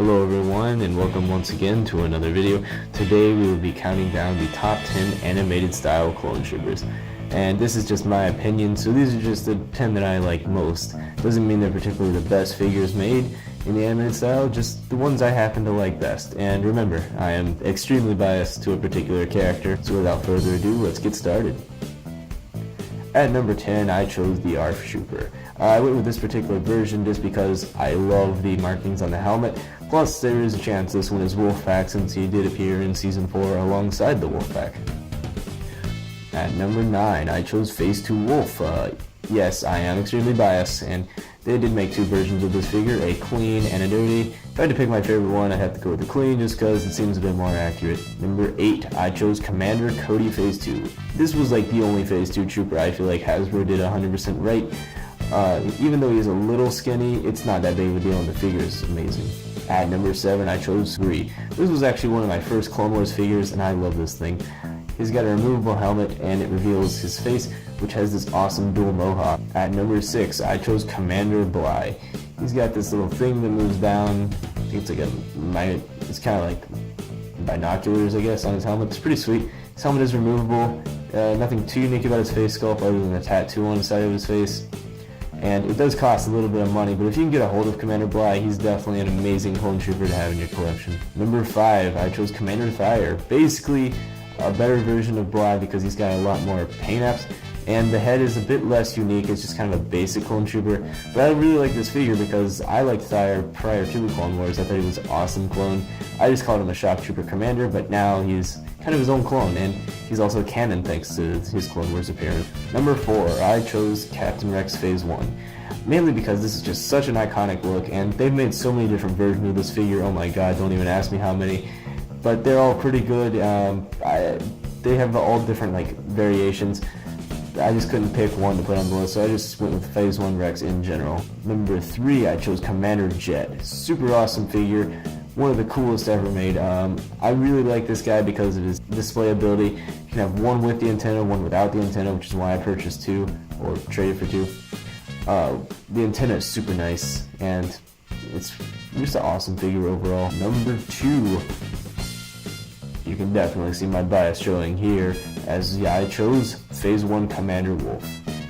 Hello everyone, and welcome once again to another video. Today we will be counting down the top 10 animated style clone troopers. And this is just my opinion, so these are just the 10 that I like most. Doesn't mean they're particularly the best figures made in the animated style, just the ones I happen to like best. And remember, I am extremely biased to a particular character, so without further ado, let's get started. At number 10, I chose the ARF Trooper. I went with this particular version just because I love the markings on the helmet, plus there is a chance this one is Wolfpack since he did appear in Season 4 alongside the Wolfpack. At number 9, I chose Phase 2 Wolffe. Yes, I am extremely biased, and they did make two versions of this figure, a clean and a dirty. If I had to pick my favorite one, I'd have to go with the clean just because it seems a bit more accurate. Number 8, I chose Commander Cody Phase 2. This was like the only Phase 2 trooper I feel like Hasbro did 100% right. Even though he's a little skinny, it's not that big of a deal and the figure is amazing. At number 7, I chose Bree. This was actually one of my first Clone Wars figures and I love this thing. He's got a removable helmet and it reveals his face, which has this awesome dual mohawk. At number 6, I chose Commander Bly. He's got this little thing that moves down. I think it's like it's kind of like binoculars, I guess, on his helmet. It's pretty sweet. His helmet is removable. Nothing too unique about his face sculpt other than a tattoo on the side of his face. And it does cost a little bit of money, but if you can get a hold of Commander Bly, he's definitely an amazing clone trooper to have in your collection. Number 5, I chose Commander Thyre. Basically, a better version of Bly because he's got a lot more paint apps, and the head is a bit less unique. It's just kind of a basic clone trooper. But I really like this figure because I liked Thyre prior to the Clone Wars. I thought he was an awesome clone. I just called him a Shock Trooper Commander, but now he's kind of his own clone, and he's also canon thanks to his Clone Wars appearance. Number 4, I chose Captain Rex Phase 1. Mainly because this is just such an iconic look, and they've made so many different versions of this figure. Oh my god, don't even ask me how many. But they're all pretty good. They have all different variations. I just couldn't pick one to put on the list, so I just went with Phase 1 Rex in general. Number 3, I chose Commander Jet. Super awesome figure. One of the coolest ever made. I really like this guy because of his display ability. You can have one with the antenna, one without the antenna, which is why I purchased two, or traded for two. The antenna is super nice, and it's just an awesome figure overall. Number 2, you can definitely see my bias showing here, as I chose Phase 1 Commander Wolffe.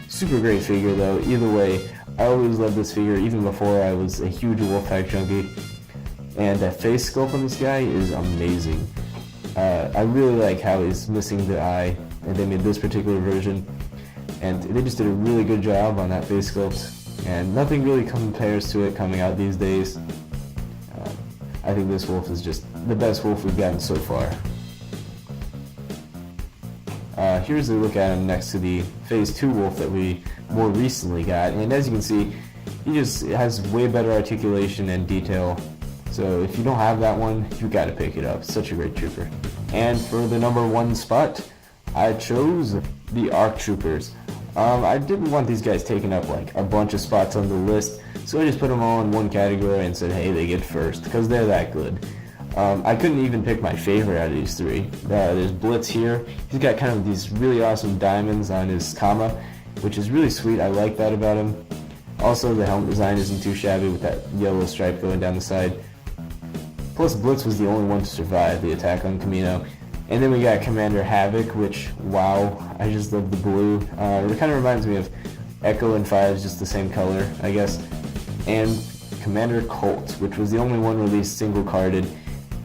Super great figure though. Either way, I always loved this figure even before I was a huge Wolfpack junkie. And that face sculpt on this guy is amazing. I really like how he's missing the eye, and they made this particular version. And they just did a really good job on that face sculpt, and nothing really compares to it coming out these days. I think this Wolffe is just the best Wolffe we've gotten so far. Here's a look at him next to the Phase 2 Wolffe that we more recently got, and as you can see, he just has way better articulation and detail. So if you don't have that one, you gotta pick it up. Such a great trooper. And for the number 1 spot, I chose the ARC Troopers. I didn't want these guys taking up a bunch of spots on the list, so I just put them all in one category and said, hey, they get first, because they're that good. I couldn't even pick my favorite out of these three. There's Blitz here. He's got kind of these really awesome diamonds on his comma, which is really sweet. I like that about him. Also, the helmet design isn't too shabby with that yellow stripe going down the side. Plus, Blitz was the only one to survive the attack on Kamino. And then we got Commander Havoc, which, wow, I just love the blue. It kind of reminds me of Echo and 5's just the same color, I guess. And Commander Colt, which was the only one released single-carded.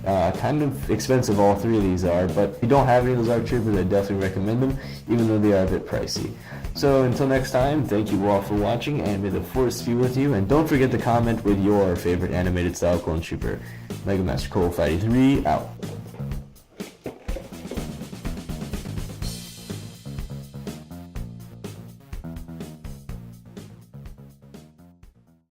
Kind of expensive, all three of these are, but if you don't have any of those ARC Troopers, I definitely recommend them, even though they are a bit pricey. So until next time, thank you all for watching, and may the Force be with you, and don't forget to comment with your favorite animated style clone trooper. Mega Master Cole 53 out.